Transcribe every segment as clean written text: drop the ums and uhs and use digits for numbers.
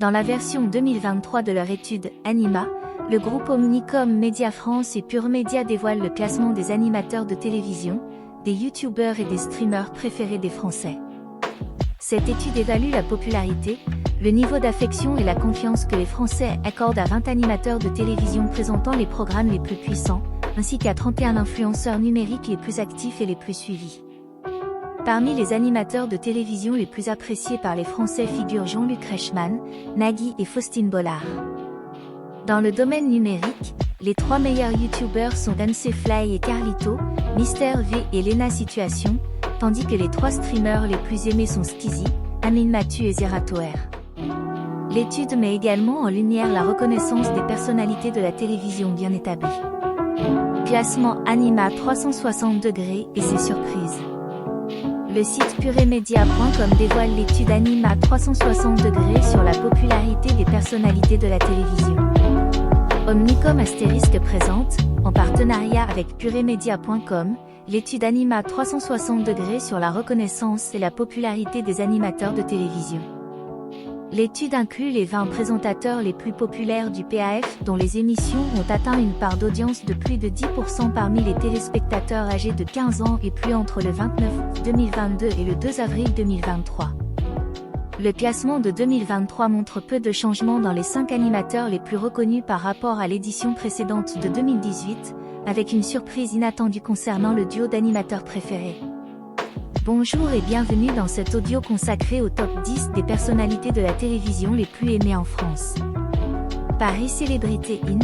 Dans la version 2023 de leur étude Anima, le groupe Omnicom Media France et Pure Média dévoilent le classement des animateurs de télévision, des youtubeurs et des streamers préférés des Français. Cette étude évalue la popularité, le niveau d'affection et la confiance que les Français accordent à 20 animateurs de télévision présentant les programmes les plus puissants, ainsi qu'à 31 influenceurs numériques les plus actifs et les plus suivis. Parmi les animateurs de télévision les plus appréciés par les Français figurent Jean-Luc Reichmann, Nagui et Faustine Bollard. Dans le domaine numérique, les 3 meilleurs youtubeurs sont MC Fly et Carlito, Mister V et Lena Situation, tandis que les 3 streamers les plus aimés sont Skeezy, Amine Mathieu et Zeratoer. L'étude met également en lumière la reconnaissance des personnalités de la télévision bien établies. Classement Anima 360° et ses surprises. Le site puremedia.com dévoile l'étude Anima 360° sur la popularité des personnalités de la télévision. Omnicom Astérisque présente, en partenariat avec puremedia.com, l'étude Anima 360° sur la reconnaissance et la popularité des animateurs de télévision. L'étude inclut les 20 présentateurs les plus populaires du PAF dont les émissions ont atteint une part d'audience de plus de 10% parmi les téléspectateurs âgés de 15 ans et plus entre le 29 août 2022 et le 2 avril 2023. Le classement de 2023 montre peu de changements dans les 5 animateurs les plus reconnus par rapport à l'édition précédente de 2018, avec une surprise inattendue concernant le duo d'animateurs préférés. Bonjour et bienvenue dans cet audio consacré au top 10 des personnalités de la télévision les plus aimées en France. Paris Célébrité In.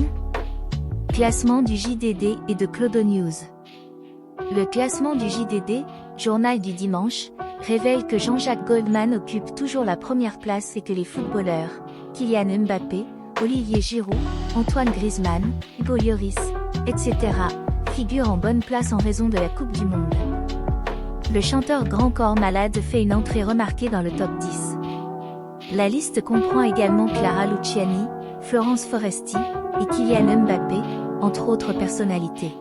Classement du JDD et de Clodo News. Le classement du JDD, journal du dimanche, révèle que Jean-Jacques Goldman occupe toujours la première place et que les footballeurs, Kylian Mbappé, Olivier Giroud, Antoine Griezmann, Hugo Lloris, etc., figurent en bonne place en raison de la Coupe du Monde. Le chanteur Grand Corps Malade fait une entrée remarquée dans le top 10. La liste comprend également Clara Luciani, Florence Foresti et Kylian Mbappé, entre autres personnalités.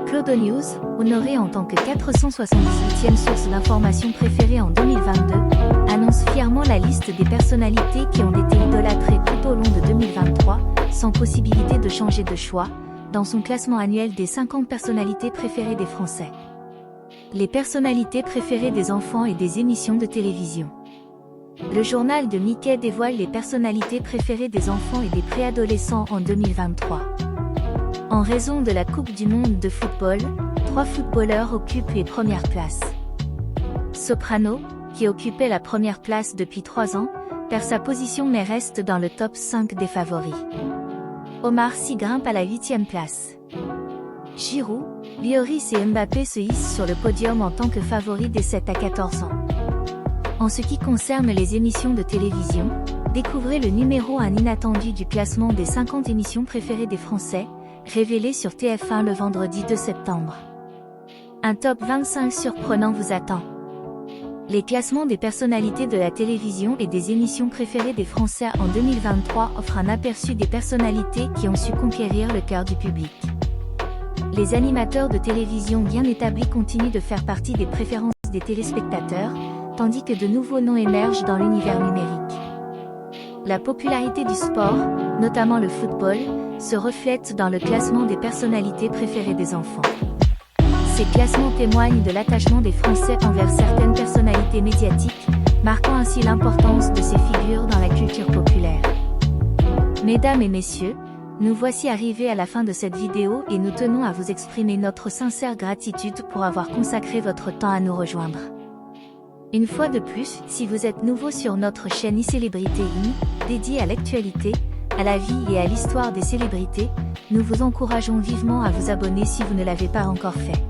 Clodo News, honoré en tant que 478e source d'information préférée en 2022, annonce fièrement la liste des personnalités qui ont été idolâtrées tout au long de 2023, sans possibilité de changer de choix, dans son classement annuel des 50 personnalités préférées des Français. Les personnalités préférées des enfants et des émissions de télévision. Le journal de Mickey dévoile les personnalités préférées des enfants et des préadolescents en 2023. En raison de la Coupe du Monde de football, 3 footballeurs occupent les premières places. Soprano, qui occupait la première place depuis 3 ans, perd sa position mais reste dans le top 5 des favoris. Omar Sy grimpe à la 8e place. Giroud, Lloris et Mbappé se hissent sur le podium en tant que favoris des 7 à 14 ans. En ce qui concerne les émissions de télévision, découvrez le numéro 1 inattendu du classement des 50 émissions préférées des Français, révélé sur TF1 le vendredi 2 septembre. Un top 25 surprenant vous attend. Les classements des personnalités de la télévision et des émissions préférées des Français en 2023 offrent un aperçu des personnalités qui ont su conquérir le cœur du public. Les animateurs de télévision bien établis continuent de faire partie des préférences des téléspectateurs, tandis que de nouveaux noms émergent dans l'univers numérique. La popularité du sport, notamment le football, se reflète dans le classement des personnalités préférées des enfants. Ces classements témoignent de l'attachement des Français envers certaines personnalités médiatiques, marquant ainsi l'importance de ces figures dans la culture populaire. Mesdames et messieurs, nous voici arrivés à la fin de cette vidéo et nous tenons à vous exprimer notre sincère gratitude pour avoir consacré votre temps à nous rejoindre. Une fois de plus, si vous êtes nouveau sur notre chaîne iCélébrité In, dédiée à l'actualité, à la vie et à l'histoire des célébrités, nous vous encourageons vivement à vous abonner si vous ne l'avez pas encore fait.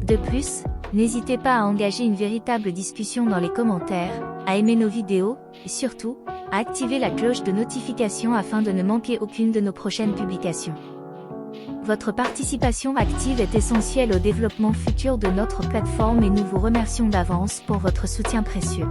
De plus, n'hésitez pas à engager une véritable discussion dans les commentaires, à aimer nos vidéos, et surtout, à activer la cloche de notification afin de ne manquer aucune de nos prochaines publications. Votre participation active est essentielle au développement futur de notre plateforme et nous vous remercions d'avance pour votre soutien précieux.